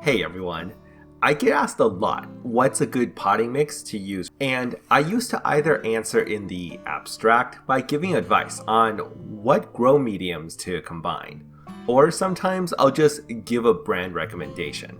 Hey everyone, I get asked a lot what's a good potting mix to use, and I used to either answer in the abstract by giving advice on what grow mediums to combine, or sometimes I'll just give a brand recommendation.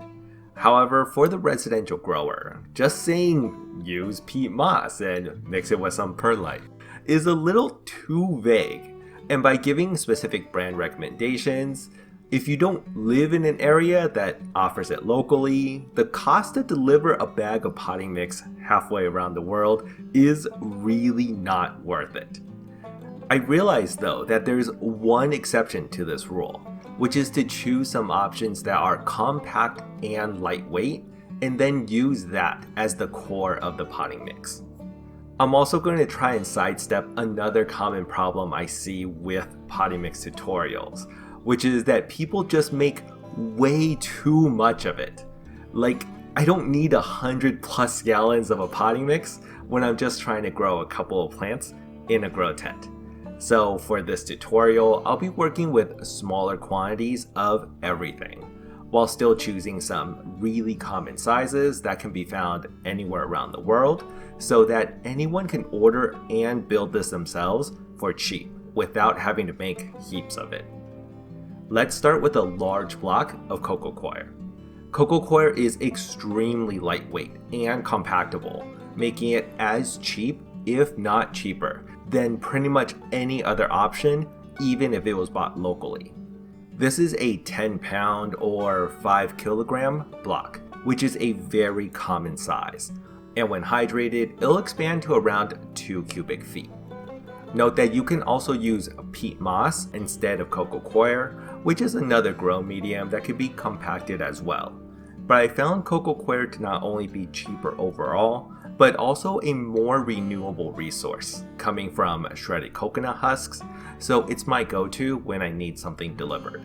However, for the residential grower, just saying use peat moss and mix it with some perlite is a little too vague, and by giving specific brand recommendations, if you don't live in an area that offers it locally, the cost to deliver a bag of potting mix halfway around the world is really not worth it. I realize though that there's one exception to this rule, which is to choose some options that are compact and lightweight, and then use that as the core of the potting mix. I'm also going to try and sidestep another common problem I see with potting mix tutorials, which is that people just make way too much of it. Like, I don't need 100+ gallons of a potting mix when I'm just trying to grow a couple of plants in a grow tent. So for this tutorial, I'll be working with smaller quantities of everything, while still choosing some really common sizes that can be found anywhere around the world, so that anyone can order and build this themselves for cheap without having to make heaps of it. Let's start with a large block of coco coir. Coco coir is extremely lightweight and compactable, making it as cheap, if not cheaper, than pretty much any other option, even if it was bought locally. This is a 10-pound or 5-kilogram block, which is a very common size, and when hydrated, it'll expand to around 2 cubic feet. Note that you can also use peat moss instead of coco coir, which is another grow medium that can be compacted as well. But I found coco coir to not only be cheaper overall, but also a more renewable resource, coming from shredded coconut husks, so it's my go-to when I need something delivered.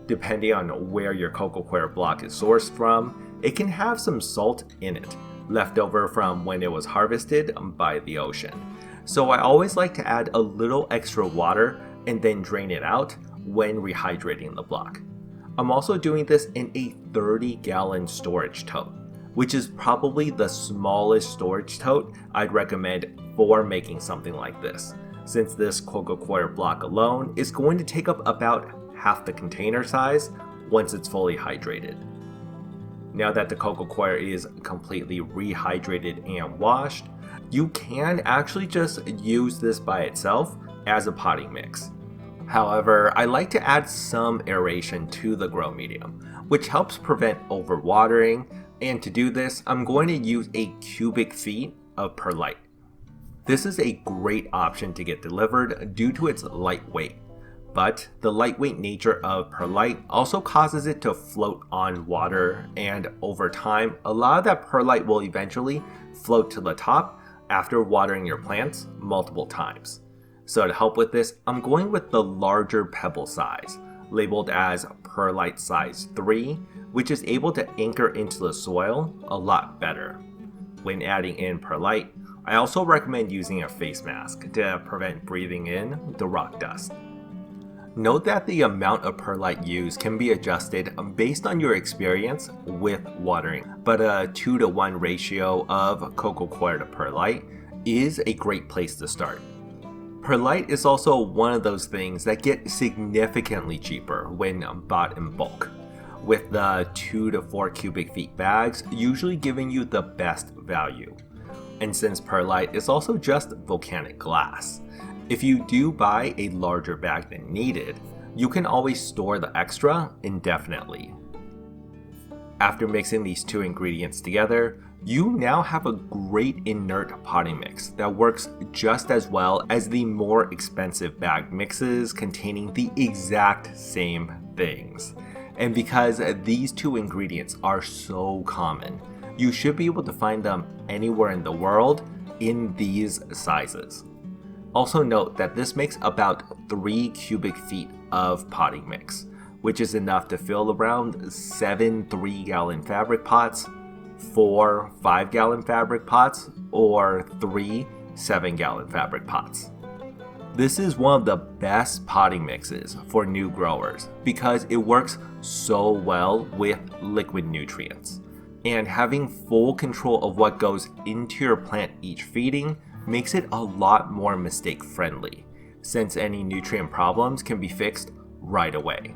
Depending on where your coco coir block is sourced from, it can have some salt in it, left over from when it was harvested by the ocean. So I always like to add a little extra water and then drain it out when rehydrating the block. I'm also doing this in a 30-gallon storage tote, which is probably the smallest storage tote I'd recommend for making something like this, since this coco coir block alone is going to take up about half the container size once it's fully hydrated. Now that the coco coir is completely rehydrated and washed, you can actually just use this by itself as a potting mix. However, I like to add some aeration to the grow medium, which helps prevent overwatering, and to do this, I'm going to use a cubic feet of perlite. This is a great option to get delivered due to its lightweight, but the lightweight nature of perlite also causes it to float on water, and over time, a lot of that perlite will eventually float to the top after watering your plants multiple times. So to help with this, I'm going with the larger pebble size, labeled as perlite size 3, which is able to anchor into the soil a lot better. When adding in perlite, I also recommend using a face mask to prevent breathing in the rock dust. Note that the amount of perlite used can be adjusted based on your experience with watering, but a 2-to-1 ratio of coco coir to perlite is a great place to start. Perlite is also one of those things that get significantly cheaper when bought in bulk, with the 2 to 4 cubic feet bags usually giving you the best value. And since perlite is also just volcanic glass, if you do buy a larger bag than needed, you can always store the extra indefinitely. After mixing these two ingredients together, you now have a great inert potting mix that works just as well as the more expensive bag mixes containing the exact same things. And because these two ingredients are so common, you should be able to find them anywhere in the world in these sizes. Also note that this makes about 3 cubic feet of potting mix, which is enough to fill around 7 3-gallon fabric pots, 4 5-gallon fabric pots, or 3 7-gallon fabric pots. This is one of the best potting mixes for new growers because it works so well with liquid nutrients. And having full control of what goes into your plant each feeding makes it a lot more mistake friendly, since any nutrient problems can be fixed right away.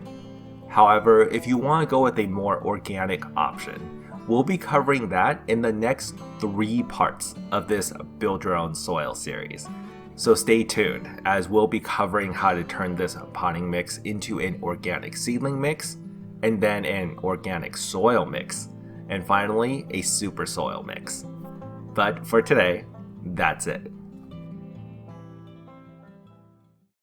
However, if you want to go with a more organic option, we'll be covering that in the next 3 parts of this Build Your Own Soil series. So stay tuned, as we'll be covering how to turn this potting mix into an organic seedling mix, and then an organic soil mix, and finally a super soil mix. But for today, that's it.